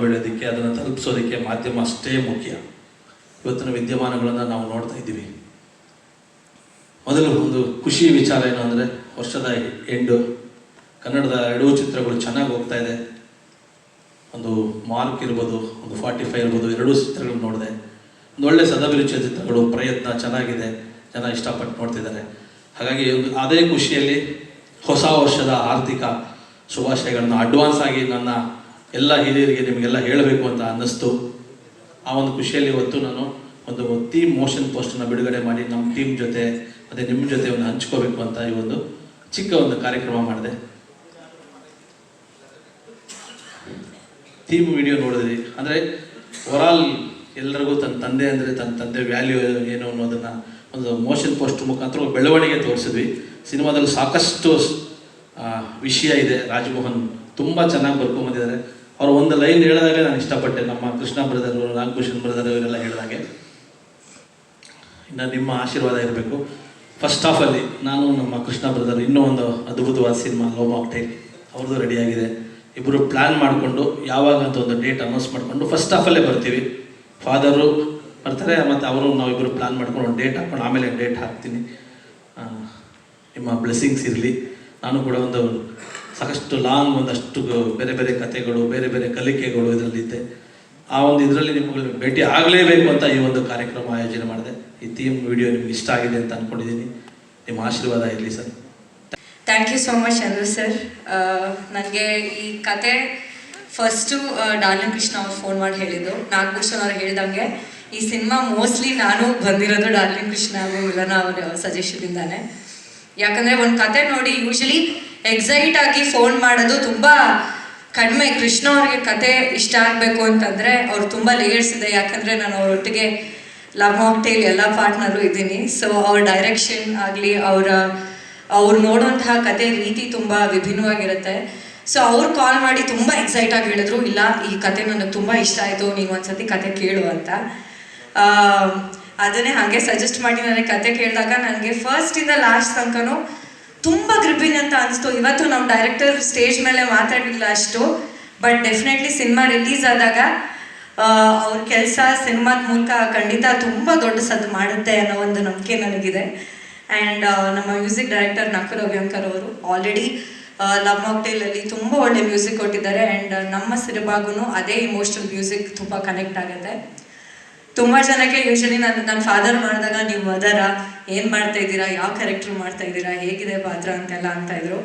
ಬೆಳೆಯೋದಕ್ಕೆ, ಅದನ್ನು ತಲುಪಿಸೋದಕ್ಕೆ ಮಾಧ್ಯಮ ಅಷ್ಟೇ ಮುಖ್ಯ. ಇವತ್ತಿನ ವಿದ್ಯಮಾನಗಳನ್ನು ನಾವು ನೋಡ್ತಾ ಇದ್ದೀವಿ. ಮೊದಲು ಒಂದು ಖುಷಿ ವಿಚಾರ ಏನು ಅಂದರೆ, ವರ್ಷದ ಎಂಡು ಕನ್ನಡದ 2 ಚಿತ್ರಗಳು ಚೆನ್ನಾಗಿ ಹೋಗ್ತಾ ಇದೆ. ಒಂದು ಮಾರ್ಕ್ ಇರ್ಬೋದು, ಒಂದು 45 ಇರ್ಬೋದು, 2 ಚಿತ್ರಗಳು ನೋಡಿದೆ. ಒಂದು ಒಳ್ಳೆ ಸದಾಭಿರುಚಿಯ ಚಿತ್ರಗಳು, ಪ್ರಯತ್ನ ಚೆನ್ನಾಗಿದೆ, ಜನ ಇಷ್ಟಪಟ್ಟು ನೋಡ್ತಿದ್ದಾರೆ. ಹಾಗಾಗಿ ಅದೇ ಖುಷಿಯಲ್ಲಿ ಹೊಸ ವರ್ಷದ ಆರ್ಥಿಕ ಶುಭಾಶಯಗಳನ್ನು ಅಡ್ವಾನ್ಸ್ ಆಗಿ ನನ್ನ ಎಲ್ಲ ಹಿರಿಯರಿಗೆ ನಿಮಗೆಲ್ಲ ಹೇಳಬೇಕು ಅಂತ ಅನ್ನಿಸ್ತು. ಆ ಒಂದು ಖುಷಿಯಲ್ಲಿ ಇವತ್ತು ನಾನು ಒಂದು ಥೀಮ್ ಮೋಷನ್ ಪೋಸ್ಟನ್ನು ಬಿಡುಗಡೆ ಮಾಡಿ ನಮ್ಮ ಟೀಮ್ ಜೊತೆ ಮತ್ತು ನಿಮ್ಮ ಜೊತೆ ಒಂದು ಹಂಚ್ಕೋಬೇಕು ಅಂತ ಈ ಒಂದು ಚಿಕ್ಕ ಒಂದು ಕಾರ್ಯಕ್ರಮ ಮಾಡಿದೆ. ಥೀಮ್ ವಿಡಿಯೋ ನೋಡಿದ್ರಿ ಅಂದರೆ ಓವರಾಲ್ ಎಲ್ಲರಿಗೂ ತನ್ನ ತಂದೆ ಅಂದರೆ ತನ್ನ ತಂದೆ ವ್ಯಾಲ್ಯೂ ಏನು ಅನ್ನೋದನ್ನು ಒಂದು ಮೋಷನ್ ಪೋಸ್ಟ್ ಮುಖಾಂತರ ಬೆಳವಣಿಗೆ ತೋರಿಸಿದ್ವಿ. ಸಿನಿಮಾದಲ್ಲಿ ಸಾಕಷ್ಟು ವಿಷಯ ಇದೆ. ರಾಜಮೋಹನ್ ತುಂಬ ಚೆನ್ನಾಗಿ ಬರ್ಕೊಂಬಂದಿದ್ದಾರೆ. ಅವರು ಒಂದು ಲೈನ್ ಹೇಳಿದಾಗೆ ನಾನು ಇಷ್ಟಪಟ್ಟೆ. ನಮ್ಮ ಕೃಷ್ಣ ಬ್ರದರು, ನಾಗಭೂಷಣ್ ಬ್ರದರು ಇವರೆಲ್ಲ ಹೇಳಿದಾಗೆ ಇನ್ನು ನಿಮ್ಮ ಆಶೀರ್ವಾದ ಇರಬೇಕು. ಫಸ್ಟ್ ಹಾಫಲ್ಲಿ ನಾನು ನಮ್ಮ ಕೃಷ್ಣ ಬ್ರದರು ಇನ್ನೂ ಒಂದು ಅದ್ಭುತವಾದ ಸಿನಿಮಾ ಲವ್ ಮಾಕ್ಟೈಲ್ ಅವ್ರದ್ದು ರೆಡಿಯಾಗಿದೆ. ಇಬ್ಬರು ಪ್ಲ್ಯಾನ್ ಮಾಡಿಕೊಂಡು ಯಾವಾಗ ಅಂತ ಒಂದು ಡೇಟ್ ಅನೌನ್ಸ್ ಮಾಡಿಕೊಂಡು ಫಸ್ಟ್ ಹಾಫಲ್ಲೇ ಬರ್ತೀವಿ. ಫಾದರು ಬರ್ತಾರೆ ಮತ್ತು ಅವರು ನಾವಿಬ್ಬರು ಪ್ಲ್ಯಾನ್ ಮಾಡ್ಕೊಂಡು ಒಂದು ಡೇಟ್ ಹಾಕ್ಕೊಂಡು ಆಮೇಲೆ ಡೇಟ್ ಹಾಕ್ತೀನಿ. ನಿಮ್ಮ ಬ್ಲೆಸ್ಸಿಂಗ್ಸ್ ಇರಲಿ. ನಾನು ಕೂಡ ಒಂದು ಸಾಕಷ್ಟು ಲಾಂಗ್ ಒಂದಷ್ಟು ಬೇರೆ ಬೇರೆ ಕಥೆಗಳು, ಬೇರೆ ಬೇರೆ ಕಲಿಕೆಗಳು ಇದರಲ್ಲಿದ್ದೆ. ಆ ಒಂದು ಇದರಲ್ಲಿ ನಿಮಗೆ ಭೇಟಿ ಆಗಲೇಬೇಕು ಅಂತ ಈ ಒಂದು ಕಾರ್ಯಕ್ರಮ ಆಯೋಜನೆ ಮಾಡಿದೆ. ಈ ಥೀಮ್ ವಿಡಿಯೋ ನಿಮ್ಗೆ ಇಷ್ಟ ಆಗಿದೆ ಅಂತ ಅಂದ್ಕೊಂಡಿದ್ದೀನಿ. ನಿಮ್ಮ ಆಶೀರ್ವಾದ ಇರಲಿ sir. Thank you so much Chandru sir. ನನಗೆ ಈ ಕತೆ ಫಸ್ಟು ಡಾರ್ಲಿಂಗ್ ಕೃಷ್ಣ ಅವ್ರು ಫೋನ್ ಮಾಡಿ ಹೇಳಿದ್ದು. ನಾಗಭೂಷಣ್ ಅವ್ರು ಹೇಳಿದಂಗೆ ಈ ಸಿನಿಮಾ ಮೋಸ್ಟ್ಲಿ ನಾನು ಬಂದಿರೋದು ಡಾರ್ಲಿಂಗ್ ಕೃಷ್ಣ ಹಾಗೂ ವಿಲನ ಅವರ ಸಜೆಷನಿಂದಾನೆ. ಯಾಕಂದರೆ ಒಂದು ಕತೆ ನೋಡಿ ಯೂಶಲಿ ಎಕ್ಸೈಟ್ ಆಗಿ ಫೋನ್ ಮಾಡೋದು ತುಂಬ ಕಡಿಮೆ. ಕೃಷ್ಣ ಅವ್ರಿಗೆ ಕತೆ ಇಷ್ಟ ಆಗಬೇಕು ಅಂತಂದರೆ ಅವ್ರು ತುಂಬ ಲೇಯರ್ಸ್ ಇದೆ. ಯಾಕಂದರೆ ನಾನು ಅವರೊಟ್ಟಿಗೆ ಲವ್ ಮಾಕ್ಟೈಲ್ ಎಲ್ಲ ಪಾರ್ಟ್ನರು ಇದ್ದೀನಿ. ಸೊ ಅವ್ರ ಡೈರೆಕ್ಷನ್ ಆಗಲಿ, ಅವ್ರು ನೋಡುವಂತಹ ಕತೆ ರೀತಿ ತುಂಬ ವಿಭಿನ್ನವಾಗಿರುತ್ತೆ. ಸೊ ಅವ್ರು ಕಾಲ್ ಮಾಡಿ ತುಂಬ ಎಕ್ಸೈಟ್ ಆಗಿ ಹೇಳಿದ್ರು, ಇಲ್ಲ ಈ ಕತೆ ನನಗೆ ತುಂಬ ಇಷ್ಟ ಆಯಿತು, ನೀನು ಒಂದ್ಸತಿ ಕತೆ ಕೇಳು ಅಂತ. ಅದನ್ನೇ ಹಾಗೆ ಸಜೆಸ್ಟ್ ಮಾಡಿ ನನಗೆ ಕತೆ ಕೇಳಿದಾಗ ನನಗೆ ಫಸ್ಟಿಂದ ಲಾಸ್ಟ್ ತನಕನೂ ತುಂಬ ಗ್ರಿಪ್ಪಿಂಗ್ ಅಂತ ಅನಿಸ್ತು. ಇವತ್ತು ನಮ್ಮ ಡೈರೆಕ್ಟರ್ ಸ್ಟೇಜ್ ಮೇಲೆ ಮಾತಾಡಲಿಲ್ಲ ಅಷ್ಟು, ಬಟ್ ಡೆಫಿನೆಟ್ಲಿ ಸಿನಿಮಾ ರಿಲೀಸ್ ಆದಾಗ ಅವ್ರ ಕೆಲಸ ಸಿನಿಮಾದ ಮೂಲಕ ಖಂಡಿತ ತುಂಬ ದೊಡ್ಡ ಸದ್ದು ಮಾಡುತ್ತೆ ಅನ್ನೋ ಒಂದು ನಂಬಿಕೆ ನನಗಿದೆ. ಆ್ಯಂಡ್ ನಮ್ಮ ಮ್ಯೂಸಿಕ್ ಡೈರೆಕ್ಟರ್ ನಕುಲ್ ಅಭ್ಯಂಕರ್ ಅವರು ಆಲ್ರೆಡಿ ಲವ್ ಮಾಕ್ಟೈಲಲ್ಲಿ ತುಂಬ ಒಳ್ಳೆ ಮ್ಯೂಸಿಕ್ ಕೊಟ್ಟಿದ್ದಾರೆ. ಆ್ಯಂಡ್ ನಮ್ಮ ಸಿನಿಮಾಗೂ ಅದೇ ಇಮೋಷ್ನಲ್ ಮ್ಯೂಸಿಕ್ ತುಂಬ ಕನೆಕ್ಟ್ ಆಗುತ್ತೆ. ತುಂಬ ಜನಕ್ಕೆ ಯೂಶಲಿ ನನ್ನ ಫಾದರ್ ಮಾಡಿದಾಗ ನೀವು ಮದರ ಏನು ಮಾಡ್ತಾ ಇದ್ದೀರಾ, ಯಾವ ಕ್ಯಾರೆಕ್ಟರ್ ಮಾಡ್ತಾ ಇದ್ದೀರಾ, ಹೇಗಿದೆ ಪಾತ್ರ ಅಂತೆಲ್ಲ ಅಂತ ಇದ್ರು.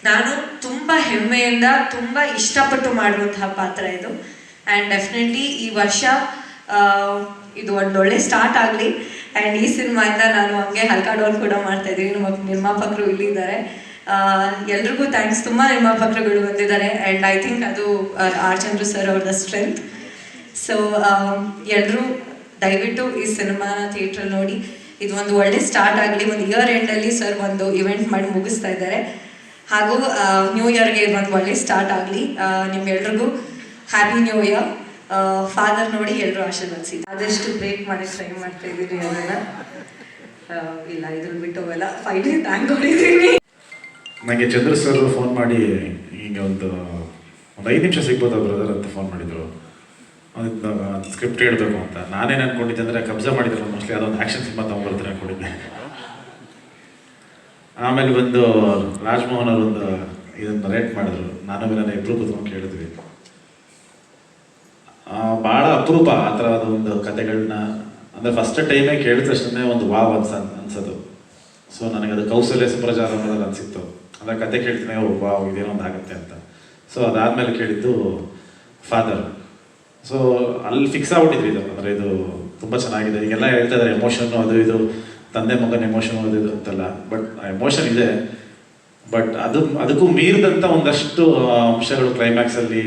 ನಾನು ತುಂಬ ಹೆಮ್ಮೆಯಿಂದ ತುಂಬ ಇಷ್ಟಪಟ್ಟು ಮಾಡುವಂತಹ ಪಾತ್ರ ಇದು. ಆ್ಯಂಡ್ ಡೆಫಿನೆಟ್ಲಿ ಈ ವರ್ಷ ಇದು ಒಂದೊಳ್ಳೆ ಸ್ಟಾರ್ಟ್ ಆಗಲಿ. ಆ್ಯಂಡ್ ಈ ಸಿನಿಮಾಯಿಂದ ನಾನು ಹಂಗೆ ಹಲ್ಕಾಡೋನ್ ಕೂಡ ಮಾಡ್ತಾ ಇದ್ದೀನಿ. ನಮ್ಮ ನಿರ್ಮಾಪಕರು ಇಲ್ಲಿದ್ದಾರೆ. ಎಲ್ರಿಗೂ ಥ್ಯಾಂಕ್ಸ್. ತುಂಬ ನಿರ್ಮಾಪಕರುಗಳು ಬಂದಿದ್ದಾರೆ. ಆ್ಯಂಡ್ ಐ ಥಿಂಕ್ ಅದು ಆರ್ ಚಂದ್ರು ಸರ್ ಅವ್ರದ್ದು ಸ್ಟ್ರೆಂತ್. ಸೊ ಎಲ್ಲರೂ ದಯವಿಟ್ಟು ಈ ಸಿನಿಮಾನ ಥಿಯೇಟ್ರಲ್ಲಿ ನೋಡಿ. ಇದು ಒಂದು ಒಳ್ಳೆ ಸ್ಟಾರ್ಟ್ ಆಗಲಿ. ಒಂದು ಇಯರ್ ಎಂಡಲ್ಲಿ ಸರ್ ಒಂದು ಇವೆಂಟ್ ಮಾಡಿ ಮುಗಿಸ್ತಾ ಇದ್ದಾರೆ. ಹಾಗೂ ನ್ಯೂ ಇಯರ್ಗೆ ಒಂದು ಒಳ್ಳೆ ಸ್ಟಾರ್ಟ್ ಆಗಲಿ. ನಿಮ್ಮೆಲ್ರಿಗೂ ಹ್ಯಾಪಿ ನ್ಯೂ ಇಯರ್. ಫಾದರ್ ನೋಡಿ ಎಲ್ಲರೂ ಆಶೀರ್ವದಿಸಿ. ಆದಷ್ಟು ಬ್ರೇಕ್ ಮಾಡಿ ಟ್ರೈ ಮಾಡ್ತಾ ಇದ್ದೀನಿ. ಅದೆಲ್ಲ ಇಲ್ಲ ಇದ್ರಲ್ಲಿ ಬಿಟ್ಟು ಹೋಗಲ್ಲ. ಫೈನಲಿ ಥ್ಯಾಂಕ್ ಹೊಡಿತೀನಿ. ನನಗೆ ಚಂದ್ರ ಸರ್ ಫೋನ್ ಮಾಡಿ ಹೀಗೆ ಒಂದು 5 ನಿಮಿಷ ಸಿಗ್ಬೋದಾ ಬ್ರದರ್ ಅಂತ ಫೋನ್ ಮಾಡಿದರು. ಒಂದು ಸ್ಕ್ರಿಪ್ಟ್ ಹೇಳಬೇಕು ಅಂತ. ನಾನೇನು ಅಂದ್ಕೊಂಡಿದ್ದೆ ಅಂದರೆ ಕಬ್ಜಾ ಮಾಡಿದ್ರು ಮೋಸ್ಟ್ಲಿ ಅದೊಂದು ಆ್ಯಕ್ಷನ್ ಸಿನಿಮಾ ತೊಗೊಂಡ್ಬರ್ತಾರೆ ಅಂದ್ಕೊಂಡಿದ್ದೆ. ಆಮೇಲೆ ಬಂದು ರಾಜಮೋಹನ್ ಅವರೊಂದು ಇದನ್ನು ರೇಟ್ ಮಾಡಿದ್ರು. ನಾನು ನನ್ನ ಇಬ್ಬರು ಕೂತ್ಕೊಂಡು ಕೇಳಿದ್ವಿ. ಭಾಳ ಅಪರೂಪ ಆ ಥರದ ಒಂದು ಕತೆಗಳನ್ನ ಅಂದರೆ ಫಸ್ಟ್ ಟೈಮೇ ಕೇಳಿದ ತಕ್ಷಣ ಒಂದು ವಾವ್ ಅನ್ಸೋದು. ಸೊ ನನಗೆ ಅದು ಕೌಶಲ್ಯ ಸುಪ್ರಚಾರ ಅನ್ನೋದು ಅನಿಸಿತ್ತು. ಅಂದರೆ ಕತೆ ಕೇಳ್ತೀನಿ, ವಾವ್ ಇದೇನೋ ಒಂದು ಆಗುತ್ತೆ ಅಂತ. ಸೊ ಅದಾದಮೇಲೆ ಕೇಳಿದ್ದು ಫಾದರ್. ಸೊ ಅಲ್ಲಿ ಫಿಕ್ಸ್ ಆಗ್ಬಿಟ್ಟಿದ್ವಿ ಇದು. ಅಂದರೆ ಇದು ತುಂಬ ಚೆನ್ನಾಗಿದೆ. ಈಗೆಲ್ಲ ಹೇಳ್ತಾ ಇದ್ದಾರೆ ಎಮೋಷನ್ನು ಅದು ಇದು, ತಂದೆ ಮಗನ ಎಮೋಷನ್ ಅದು ಇದು ಅಂತೆಲ್ಲ. ಬಟ್ ಎಮೋಷನ್ ಇದೆ, ಬಟ್ ಅದಕ್ಕೂ ಮೀರಿದಂಥ ಒಂದಷ್ಟು ಅಂಶಗಳು ಕ್ಲೈಮ್ಯಾಕ್ಸಲ್ಲಿ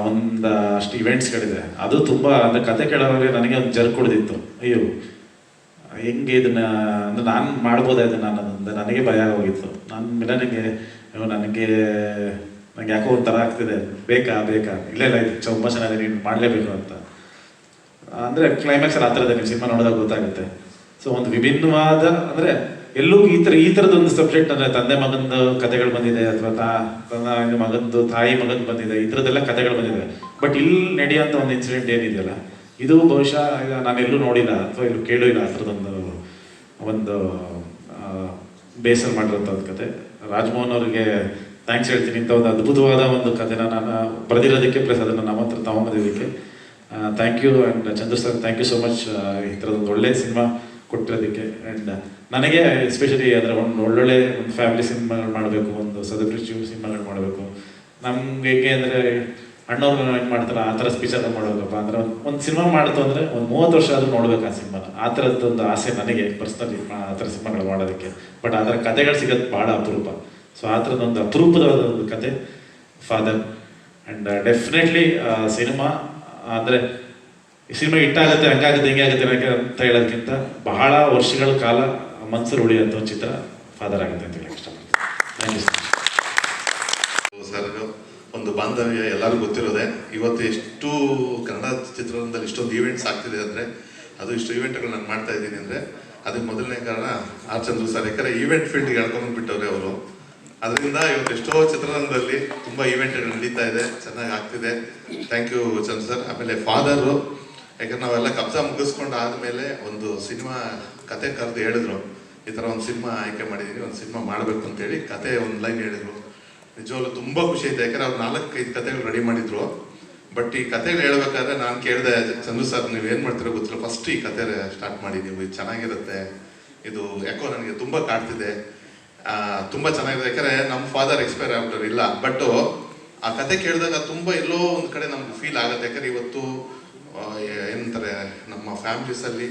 ಒಂದಷ್ಟು ಇವೆಂಟ್ಸ್ಗಳಿದೆ. ಅದು ತುಂಬ ಅಂದರೆ ಕತೆ ಕೇಳೋವಾಗ ನನಗೆ ಒಂದು ಜರ್ಕ್ ಹೊಡೆದಿತ್ತು. ಅಯ್ಯೋ ಹೆಂಗೆ ಇದನ್ನು ಅಂದರೆ ನಾನು ಮಾಡ್ಬೋದೇ ಇದನ್ನು ಅನ್ನೋದು ನನಗೆ ಭಯ ಹೋಗಿತ್ತು. ನನ್ನ ನನಗೆ ಯಾಕೋ ಒಂಥರ ಆಗ್ತಿದೆ, ಬೇಕಾ ಇಲ್ಲ ಇದು ತುಂಬ ಚೆನ್ನಾಗಿದೆ, ನೀನು ಮಾಡಲೇಬೇಕು ಅಂತ. ಅಂದರೆ ಕ್ಲೈಮ್ಯಾಕ್ಸಲ್ಲಿ ಆ ಥರದ್ದು ನೀವು ಸಿನಿಮಾ ನೋಡಿದಾಗ ಗೊತ್ತಾಗುತ್ತೆ. ಸೊ ಒಂದು ವಿಭಿನ್ನವಾದ ಅಂದರೆ ಎಲ್ಲೂ ಈ ಥರದೊಂದು ಸಬ್ಜೆಕ್ಟ್ ಅಂದರೆ ತಂದೆ ಮಗಂದು ಕಥೆಗಳು ಬಂದಿದೆ, ಅಥವಾ ಮಗಂದು ತಾಯಿ ಮಗಂದು ಬಂದಿದೆ, ಈ ಥರದ್ದೆಲ್ಲ ಕಥೆಗಳು ಬಂದಿದೆ. ಬಟ್ ಇಲ್ಲಿ ನಡೆಯುವಂಥ ಒಂದು ಇನ್ಸಿಡೆಂಟ್ ಏನಿದೆಯಲ್ಲ, ಇದು ಬಹುಶಃ ಈಗ ನಾನೆಲ್ಲೂ ನೋಡಿಲ್ಲ ಅಥವಾ ಎಲ್ಲೂ ಕೇಳಿಲ್ಲ ಆ ಥರದೊಂದು ಒಂದು ಬೇಸರ ಮಾಡಿರೋಂಥ ಒಂದು ಕತೆ. ರಾಜ್ಮೋಹನ್ ಅವರಿಗೆ ಥ್ಯಾಂಕ್ಸ್ ಹೇಳ್ತೀನಿ. ಇಂಥ ಒಂದು ಅದ್ಭುತವಾದ ಒಂದು ಕಥೆನ ನಾನು ಬರೆದಿರೋದಕ್ಕೆ ಪ್ಲಸ್ ಅದನ್ನು ನಮ್ಮ ಹತ್ರ ತಗೊಂಬಂದಿದ್ದಕ್ಕೆ thank you. And Chandra sir thank you so much ಈ ಥರದೊಂದು ಒಳ್ಳೆ ಸಿನಿಮಾ ಕೊಟ್ಟಿರೋದಕ್ಕೆ. ಆ್ಯಂಡ್ ನನಗೆ ಎಸ್ಪೆಷಲಿ ಅದರ ಒಂದು ಒಳ್ಳೊಳ್ಳೆ ಒಂದು ಫ್ಯಾಮಿಲಿ ಸಿನಿಮಾಗಳು ಮಾಡಬೇಕು, ಒಂದು ಸದೃಶ್ಯ ಸಿನಿಮಾಗಳು ಮಾಡಬೇಕು. ನಮ್ಗೆ ಹೇಗೆ ಅಂದರೆ ಅಣ್ಣವ್ರು ಏನು ಮಾಡ್ತಾರೆ ಆ ಥರ ಸ್ಪೀಚರ್ ಮಾಡಬೇಕಪ್ಪ ಅಂದರೆ ಒಂದು ಸಿನಿಮಾ ಮಾಡ್ತು ಅಂದರೆ ಒಂದು 30 ವರ್ಷ ಆದರೂ ನೋಡ್ಬೇಕು ಆ ಸಿನಿಮಾನ. ಆ ಥರದ್ದೊಂದು ಆಸೆ ನನಗೆ ಪರ್ಸ್ನಲಿ ಆ ಥರ ಸಿನಿಮಾಗಳು ಮಾಡೋದಕ್ಕೆ. ಬಟ್ ಆ ಥರ ಕಥೆಗಳು ಸಿಗೋದು ಭಾಳ ಅಪರೂಪ. ಸೊ ಆ ಥರದ್ದೊಂದು ಅಪರೂಪದ ಒಂದು ಕತೆ ಫಾದರ್. ಆ್ಯಂಡ್ ಡೆಫಿನೆಟ್ಲಿ ಸಿನಿಮಾ ಅಂದರೆ ಈ ಸಿನಿಮಾ ಹಿಟ್ಟಾಗುತ್ತೆ, ಹಂಗಾಗುತ್ತೆ ಹಿಂಗಾಗುತ್ತೆ ಅಂತ ಹೇಳೋದಕ್ಕಿಂತ ಬಹಳ ವರ್ಷಗಳ ಕಾಲ ಮನಸ್ಸಲ್ಲಿ ಉಳಿಯುವಂಥ ಒಂದು ಚಿತ್ರ ಫಾದರ್ ಆಗುತ್ತೆ ಅಂತ ಹೇಳಕ್ಕೆ ಇಷ್ಟಪಡ್ತೀನಿ. Thank you sir. ಒಂದು ಬಾಂಧವ್ಯ ಎಲ್ಲರಿಗೂ ಗೊತ್ತಿರೋದೆ. ಇವತ್ತು ಎಷ್ಟು ಕನ್ನಡ ಚಿತ್ರರಂಗದಲ್ಲಿ ಇಷ್ಟೊಂದು ಈವೆಂಟ್ಸ್ ಆಗ್ತಿದೆ ಅಂದರೆ, ಅದು ಇಷ್ಟು ಈವೆಂಟ್ಗಳು ನಾನು ಮಾಡ್ತಾ ಇದ್ದೀನಿ ಅಂದರೆ ಅದಕ್ಕೆ ಮೊದಲನೇ ಕಾರಣ ಆರ್ ಚಂದ್ರು ಸರ್. ಯಾಕಂದರೆ ಈವೆಂಟ್ ಫೀಲ್ಡ್ಗೆ ಎಳ್ಕೊಂಡ್ಬಿಟ್ಟವ್ರೆ ಅವರು. ಅದರಿಂದ ಇವತ್ತು ಎಷ್ಟೋ ಚಿತ್ರರಂಗದಲ್ಲಿ ತುಂಬ ಈವೆಂಟ್ಗಳು ನಡೀತಾ ಇದೆ, ಚೆನ್ನಾಗಿ ಆಗ್ತಿದೆ. Thank you Chandra sir. ಆಮೇಲೆ ಫಾದರು, ಯಾಕಂದ್ರೆ ನಾವೆಲ್ಲ ಕಬ್ಜಾ ಮುಗಿಸ್ಕೊಂಡು ಆದಮೇಲೆ ಒಂದು ಸಿನಿಮಾ ಕತೆ ಕರೆದು ಹೇಳಿದ್ರು, ಈ ಥರ ಒಂದು ಸಿನಿಮಾ ಆಯ್ಕೆ ಮಾಡಿದ್ದೀನಿ, ಒಂದು ಸಿನಿಮಾ ಮಾಡಬೇಕು ಅಂತೇಳಿ ಕತೆ ಒಂದು ಲೈನ್ ಹೇಳಿದರು. ನಿಜವಾಗ್ಲೂ ತುಂಬ ಖುಷಿ ಐತೆ. ಯಾಕಂದ್ರೆ ಅವ್ರು 4-5 ಕತೆಗಳು ರೆಡಿ ಮಾಡಿದ್ರು. ಬಟ್ ಈ ಕತೆಗಳು ಹೇಳ್ಬೇಕಾದ್ರೆ ನಾನು ಕೇಳಿದೆ, ಚಂದ್ರು ಸರ್ ನೀವು ಏನು ಮಾಡ್ತೀರೋ ಗೊತ್ತಿಲ್ಲ, ಫಸ್ಟ್ ಈ ಕತೆ ಸ್ಟಾರ್ಟ್ ಮಾಡಿ ನೀವು, ಇದು ಚೆನ್ನಾಗಿರುತ್ತೆ, ಇದು ಯಾಕೋ ನನಗೆ ತುಂಬ ಕಾಡ್ತಿದೆ, ತುಂಬ ಚೆನ್ನಾಗಿದೆ. ಯಾಕಂದರೆ ನಮ್ಮ ಫಾದರ್ ಎಕ್ಸ್ಪೈರ್ ಆಗ್ಬಿಟ್ಟರು ಇಲ್ಲ, ಬಟ್ ಆ ಕತೆ ಕೇಳಿದಾಗ ತುಂಬ ಎಲ್ಲೋ ಒಂದು ಕಡೆ ನಮ್ಗೆ ಫೀಲ್ ಆಗುತ್ತೆ. ಯಾಕಂದರೆ ಇವತ್ತು ಏನಂತಾರೆ, ನಮ್ಮ ಫ್ಯಾಮಿಲೀಸಲ್ಲಿ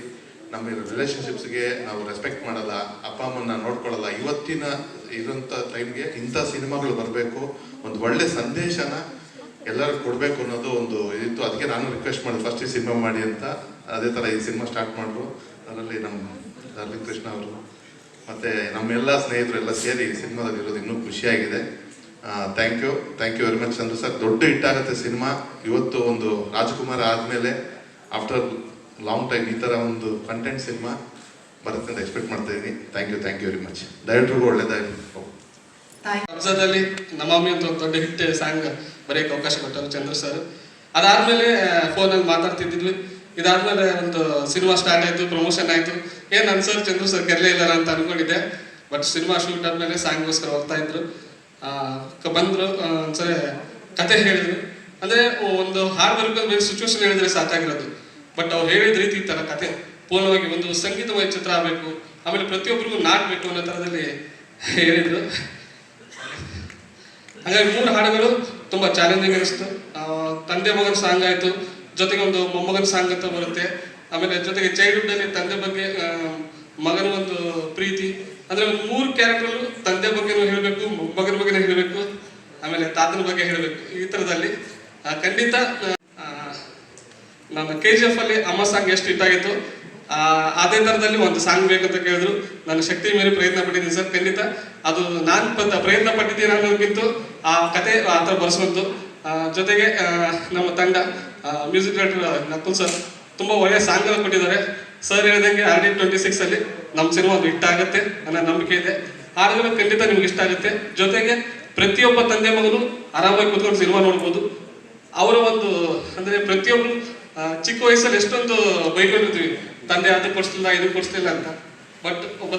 ನಮ್ಮ ರಿಲೇಷನ್ಶಿಪ್ಸ್ಗೆ ನಾವು ರೆಸ್ಪೆಕ್ಟ್ ಮಾಡಲ್ಲ, ಅಪ್ಪ ಅಮ್ಮನ ನೋಡ್ಕೊಳ್ಳಲ್ಲ. ಇವತ್ತಿನ ಇರೋಂಥ ಟೈಮ್ಗೆ ಇಂಥ ಸಿನಿಮಾಗಳು ಬರಬೇಕು, ಒಂದು ಒಳ್ಳೆ ಸಂದೇಶನ ಎಲ್ಲರೂ ಕೊಡಬೇಕು ಅನ್ನೋದು ಒಂದು ಇತ್ತು. ಅದಕ್ಕೆ ನಾನು ರಿಕ್ವೆಸ್ಟ್ ಮಾಡಿದೆ ಫಸ್ಟ್ ಈ ಸಿನಿಮಾ ಮಾಡಿ ಅಂತ. ಅದೇ ಥರ ಈ ಸಿನಿಮಾ ಸ್ಟಾರ್ಟ್ ಮಾಡಿದ್ರು. ಅದರಲ್ಲಿ ನಮ್ಮ ಡಾರ್ಲಿಂಗ್ ಕೃಷ್ಣ ಅವರು ಮತ್ತು ನಮ್ಮೆಲ್ಲ ಸ್ನೇಹಿತರು ಎಲ್ಲ ಸೇರಿ ಈ ಸಿನಿಮಾದಲ್ಲಿ ಇರೋದು ಇನ್ನೂ ಖುಷಿಯಾಗಿದೆ. Thank you very much Chandru sir. ದೊಡ್ಡ ಹಿಟ್ಟಾಗುತ್ತೆ ಸಿನಿಮಾ. ಇವತ್ತು ಒಂದು ರಾಜಕುಮಾರ್ ಆದಮೇಲೆ ಆಫ್ಟರ್ ಲಾಂಗ್ ಟೈಮ್ ಈ ಥರ ಒಂದು ಕಂಟೆಂಟ್ ಸಿನಿಮಾ ಬರುತ್ತೆ ಅಂತ ಎಕ್ಸ್ಪೆಕ್ಟ್ ಮಾಡ್ತಾ ಇದ್ದೀನಿ. Thank you very much. ಡೈರೆಕ್ಟ್ರಿಗೂ ಒಳ್ಳೆಯದಾಗಲಿ. ಕಬ್ಜಾದಲ್ಲಿ ನಮಾಮಿ ಅಂತ ಒಂದು ದೊಡ್ಡ ಹಿಟ್ ಸಾಂಗ್ ಬರೆಯೋಕ್ಕೆ ಅವಕಾಶ ಕೊಟ್ಟರು ಚಂದ್ರ ಸರ್. ಅದಾದಮೇಲೆ ಫೋನಲ್ಲಿ ಮಾತಾಡ್ತಿದ್ವಿ. ಇದಾದಮೇಲೆ ಒಂದು ಸಿನಿಮಾ ಸ್ಟಾರ್ಟ್ ಆಯಿತು, ಪ್ರಮೋಷನ್ ಆಯಿತು. ಏನು ನನ್ನ ಸರ್ ಚಂದ್ರ ಸರ್ ಕರಲೇ ಇಲ್ಲ ಅಂತ ಅಂದ್ಕೊಂಡಿದ್ದೆ. ಬಟ್ ಸಿನಿಮಾ ಶೂಟ್ ಆದಮೇಲೆ ಸಾಂಗ್ಗೋಸ್ಕರ ಹೋಗ್ತಾ ಇದ್ರು. ಬಂದರು, ಒಂದ್ಸರಿ ಕತೆ ಹೇಳಿದ್ರು. ಅಂದರೆ ಒಂದು ಹಾಡು ಬರ್ಬೇಕು ಬೇರೆ ಸಿಚುವೇಶನ್ ಹೇಳಿದ್ರೆ ಸಾಕಾಗಿರೋದು. ಬಟ್ ಅವ್ರು ಹೇಳಿದ ರೀತಿ ಈ ಥರ ಕತೆ ಪೂರ್ಣವಾಗಿ ಒಂದು ಸಂಗೀತಮಯ ಚಿತ್ರ ಆಗಬೇಕು, ಆಮೇಲೆ ಪ್ರತಿಯೊಬ್ಬರಿಗೂ ನಾಟಬೇಕು ಅನ್ನೋ ಥರದಲ್ಲಿ ಹೇಳಿದರು. ಹಾಗಾಗಿ 3 ಹಾಡುಗಳು ತುಂಬ ಚಾಲೆಂಜಿಂಗ್ ಅನಿಸ್ತು. ತಂದೆ ಮಗನ ಸಾಂಗ್ ಆಯಿತು, ಜೊತೆಗೆ ಒಂದು ಮೊಮ್ಮಗನ ಸಾಂಗ್ ಅಂತ ಬರುತ್ತೆ. ಆಮೇಲೆ ಜೊತೆಗೆ ಚೈಲ್ಡ್ಹುಡ್ಡಲ್ಲಿ ತಂದೆ ಬಗ್ಗೆ, ಮಗನ ಒಂದು ಪ್ರೀತಿ, ಅಂದರೆ ಒಂದು 3 ಕ್ಯಾರೆಕ್ಟರ್ಗಳು ತಂದೆ ಬಗ್ಗೆನೂ ಹೇಳಬೇಕು, ಮಗನ ಬಗ್ಗೆನೂ ಹೇಳಬೇಕು, ಆಮೇಲೆ ತಾತನ ಬಗ್ಗೆ ಹೇಳಬೇಕು. ಈ ಥರದಲ್ಲಿ ಖಂಡಿತ ನನ್ನ KGF ಅಲ್ಲಿ ಅಮ್ಮ ಸಾಂಗ್ ಎಷ್ಟು ಇಟ್ಟಾಗಿತ್ತು, ಅದೇ ಥರದಲ್ಲಿ ಒಂದು ಸಾಂಗ್ ಬೇಕಂತ ಕೇಳಿದ್ರು. ನಾನು ಶಕ್ತಿ ಮೀರಿ ಪ್ರಯತ್ನ ಪಟ್ಟಿದ್ದೀನಿ ಸರ್. ಖಂಡಿತ ಅದು ನಾನು ಪ್ರಯತ್ನ ಪಟ್ಟಿದ್ದೀನಿ ಅನ್ನೋದಕ್ಕಿಂತ ಆ ಕತೆ ಆ ಥರ ಬರ್ಸೋದು. ಜೊತೆಗೆ ನಮ್ಮ ತಂಡ ಮ್ಯೂಸಿಕ್ ಡೈರೆಕ್ಟರ್ ನಕುಲ್ ಸರ್ ತುಂಬ ಒಳ್ಳೆಯ ಸಾಂಗ್ಗಳು ಕೊಟ್ಟಿದ್ದಾರೆ. ಸರ್ ಹೇಳಿದಂಗೆ RD 26 ಅಲ್ಲಿ ನಮ್ಮ ಸಿನಿಮಾ ಅದು ಹಿಟ್ ಆಗುತ್ತೆ ಅನ್ನೋ ನಂಬಿಕೆ ಇದೆ. ಹಾಡುಗಳು ಖಂಡಿತ ನಿಮ್ಗೆ ಇಷ್ಟ ಆಗುತ್ತೆ. ಜೊತೆಗೆ ಪ್ರತಿಯೊಬ್ಬ ತಂದೆ ಮಗನು ಆರಾಮಾಗಿ ಕೂತ್ಕೊಂಡು ಸಿನಿಮಾ ನೋಡ್ಬೋದು. ಅವರ ಒಂದು ಅಂದರೆ ಪ್ರತಿಯೊಬ್ಬರು ಚಿಕ್ಕ ವಯಸ್ಸಲ್ಲಿ ಎಷ್ಟೊಂದು ಬೈಕೊಂಡಿರ್ತೀವಿ, ತಂದೆ ಅದು ಕೊಡಿಸ್ಲಿಲ್ಲ ಇದು ಕೊಡಿಸ್ಲಿಲ್ಲ ಅಂತ. ಬಟ್ ಒಬ್ಬ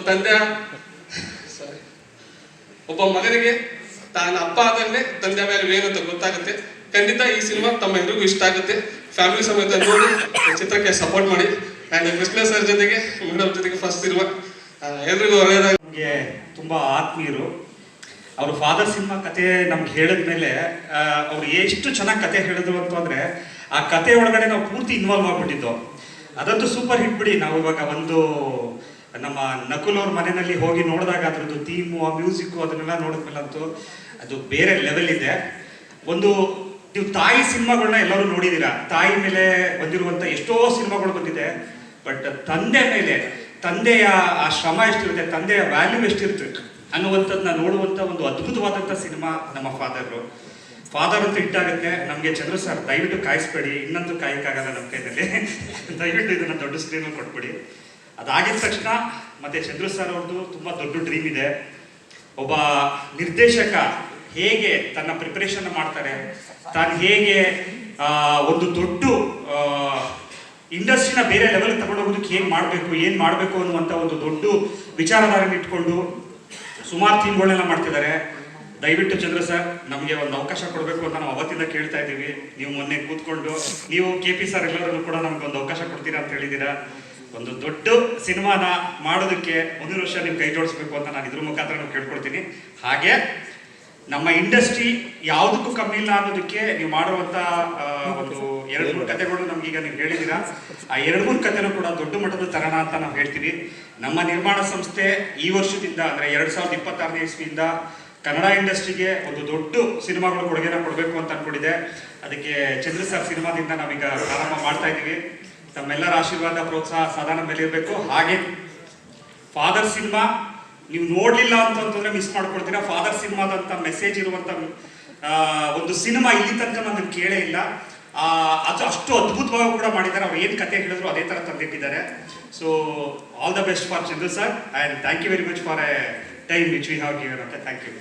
ಮಗನಿಗೆ ತಾನು ಅಪ್ಪ ಆದಲ್ಲೇ ತಂದೆ ವ್ಯಾಲ್ಯೂ ಏನು ಅಂತ ಗೊತ್ತಾಗುತ್ತೆ. ಖಂಡಿತ ಈ ಸಿನಿಮಾ ತಮ್ಮೆಲ್ಲರಿಗೂ ಇಷ್ಟ ಆಗುತ್ತೆ. ಫ್ಯಾಮಿಲಿ ಸಮೇತ ನೋಡಿ ಚಿತ್ರಕ್ಕೆ ಸಪೋರ್ಟ್ ಮಾಡಿ. ಆ್ಯಂಡ್ ಕೃಷ್ಣ ಸರ್ ಜೊತೆಗೆ ಮೇಡಮ್ ಜೊತೆಗೆ ಫಸ್ಟ್ ಸಿನಿಮಾ ಎಲ್ರಿಗೂ ಒಳ್ಳೆಯದಾಗಿ. ನಮಗೆ ತುಂಬ ಆತ್ಮೀಯರು. ಅವರು ಫಾದರ್ ಸಿನಿಮಾ ಕತೆ ನಮ್ಗೆ ಹೇಳಿದ್ಮೇಲೆ ಅವ್ರು ಎಷ್ಟು ಚೆನ್ನಾಗಿ ಕತೆ ಹೇಳಿದ್ರು ಅಂತಂದರೆ ಆ ಕತೆ ಒಳಗಡೆ ನಾವು ಪೂರ್ತಿ ಇನ್ವಾಲ್ವ್ ಆಗಿಬಿಟ್ಟಿದ್ದು. ಅದಂತೂ ಸೂಪರ್ ಹಿಟ್ ಬಿಡಿ. ನಾವು ಇವಾಗ ಒಂದು ನಮ್ಮ ನಕುಲ್ ಅವ್ರ ಮನೆಯಲ್ಲಿ ಹೋಗಿ ನೋಡಿದಾಗ ಅದ್ರದ್ದು ಥೀಮು, ಆ ಮ್ಯೂಸಿಕ್ಕು ಅದನ್ನೆಲ್ಲ ನೋಡಿದ್ಮೇಲಂತೂ ಅದು ಬೇರೆ ಲೆವೆಲ್ ಇದೆ. ಒಂದು ನೀವು ತಾಯಿ ಸಿನಿಮಾಗಳನ್ನ ಎಲ್ಲರೂ ನೋಡಿದ್ದೀರಾ. ತಾಯಿ ಮೇಲೆ ಬಂದಿರುವಂಥ ಎಷ್ಟೋ ಸಿನಿಮಾಗಳು ಬಂದಿದೆ. ಬಟ್ ತಂದೆ ಮೇಲೆ, ತಂದೆಯ ಆ ಶ್ರಮ ಎಷ್ಟಿರುತ್ತೆ, ತಂದೆಯ ವ್ಯಾಲ್ಯೂ ಎಷ್ಟಿರುತ್ತೆ ಅನ್ನುವಂಥದ್ದನ್ನ ನೋಡುವಂಥ ಒಂದು ಅದ್ಭುತವಾದಂಥ ಸಿನಿಮಾ ನಮ್ಮ ಫಾದರ್ ಅಂತೂ ಹಿಟ್ಟಾಗುತ್ತೆ. ನಮಗೆ ಚಂದ್ರ ಸರ್ ದಯವಿಟ್ಟು ಕಾಯಿಸ್ಬೇಡಿ, ಇನ್ನಂತೂ ಕಾಯಕ್ಕಾಗಲ್ಲ ನಮ್ಮ ಕೈಯಲ್ಲಿ. ದಯವಿಟ್ಟು ಇದನ್ನು ದೊಡ್ಡ ಸ್ಕ್ರೀನಲ್ಲಿ ಕೊಟ್ಬಿಡಿ. ಅದಾಗಿದ ತಕ್ಷಣ ಮತ್ತೆ ಚಂದ್ರ ಸರ್ ಅವ್ರದ್ದು ತುಂಬ ದೊಡ್ಡ ಡ್ರೀಮ್ ಇದೆ. ಒಬ್ಬ ನಿರ್ದೇಶಕ ಹೇಗೆ ತನ್ನ ಪ್ರಿಪರೇಷನ್ ಮಾಡ್ತಾರೆ, ತಾನು ಹೇಗೆ ಒಂದು ದೊಡ್ಡ ಇಂಡಸ್ಟ್ರಿನ ಬೇರೆ ಲೆವೆಲ್ ತಗೊಂಡೋಗೋದಕ್ಕೆ ಏನು ಮಾಡಬೇಕು ಅನ್ನುವಂಥ ಒಂದು ದೊಡ್ಡ ವಿಚಾರಧಾರೆನ ಇಟ್ಕೊಂಡು ಸುಮಾರು ಥೀಮ್ಗಳನ್ನೆಲ್ಲ ಮಾಡ್ತಿದ್ದಾರೆ. ದಯವಿಟ್ಟು ಚಂದ್ರ ಸರ್ ನಮಗೆ ಒಂದು ಅವಕಾಶ ಕೊಡಬೇಕು ಅಂತ ನಾವು ಅವತ್ತಿಂದ ಕೇಳ್ತಾ ಇದ್ದೀವಿ. ನೀವು ಮೊನ್ನೆ ಕೂತ್ಕೊಂಡು ನೀವು KP ಸರ್ ಎಲ್ಲರಲ್ಲೂ ಕೂಡ ನಮ್ಗೆ ಒಂದು ಅವಕಾಶ ಕೊಡ್ತೀರಾ ಅಂತ ಹೇಳಿದ್ದೀರಾ. ಒಂದು ದೊಡ್ಡ ಸಿನಿಮಾನ ಮಾಡೋದಕ್ಕೆ ಮುಂದಿನ ವರ್ಷ ನೀವು ಕೈ ಜೋಡಿಸ್ಬೇಕು ಅಂತ ನಾನು ಇದ್ರ ಮುಖಾಂತರ ನಾವು ಕೇಳ್ಕೊಡ್ತೀನಿ. ಹಾಗೆ ನಮ್ಮ ಇಂಡಸ್ಟ್ರಿ ಯಾವುದಕ್ಕೂ ಕಮ್ಮಿ ಇಲ್ಲ ಅನ್ನೋದಕ್ಕೆ ನೀವು ಮಾಡುವಂಥ ಒಂದು 2-3 ಕಥೆಗಳು ನಮ್ಗೀಗ ನೀವು ಹೇಳಿದ್ದೀರಾ. ಆ 2-3 ಕಥೆನೂ ಕೂಡ ದೊಡ್ಡ ಮಟ್ಟದ ತರೋಣ ಅಂತ ನಾವು ಹೇಳ್ತೀವಿ. ನಮ್ಮ ನಿರ್ಮಾಣ ಸಂಸ್ಥೆ ಈ ವರ್ಷದಿಂದ ಅಂದರೆ 2026ನೇ ಇಸ್ವಿಯಿಂದ ಕನ್ನಡ ಇಂಡಸ್ಟ್ರಿಗೆ ಒಂದು ದೊಡ್ಡ ಸಿನಿಮಾಗಳು ಕೊಡುಗೆನ ಕೊಡಬೇಕು ಅಂತ ಅನ್ಕೊಂಡಿದೆ. ಅದಕ್ಕೆ ಚಂದ್ರ ಸರ್ ಸಿನಿಮಾದಿಂದ ನಾವೀಗ ಪ್ರಾರಂಭ ಮಾಡ್ತಾ ಇದ್ದೀವಿ. ತಮ್ಮೆಲ್ಲರ ಆಶೀರ್ವಾದ ಪ್ರೋತ್ಸಾಹ ಸದಾ ನಮ್ಮ ಮೇಲೆ ಇರಬೇಕು. ಹಾಗೆ ಫಾದರ್ ಸಿನಿಮಾ ನೀವು ನೋಡಲಿಲ್ಲ ಅಂತಂದ್ರೆ ಮಿಸ್ ಮಾಡ್ಕೊಳ್ತೀರಾ. ಫಾದರ್ ಸಿನಿಮಾದಂಥ ಮೆಸೇಜ್ ಇರುವಂಥ ಒಂದು ಸಿನಿಮಾ ಇಲ್ಲಿ ತನಕ ನಾನು ಕೇಳೇ ಇಲ್ಲ. ಅದು ಅಷ್ಟು ಅದ್ಭುತವಾಗಿ ಕೂಡ ಮಾಡಿದ್ದಾರೆ. ಅವ್ರು ಏನು ಕತೆ ಹೇಳಿದ್ರು ಅದೇ ಥರ ತಂದಿಟ್ಟಿದ್ದಾರೆ. So all the best for Chandra sir and thank you very much for a time which we have given. Okay, thank you.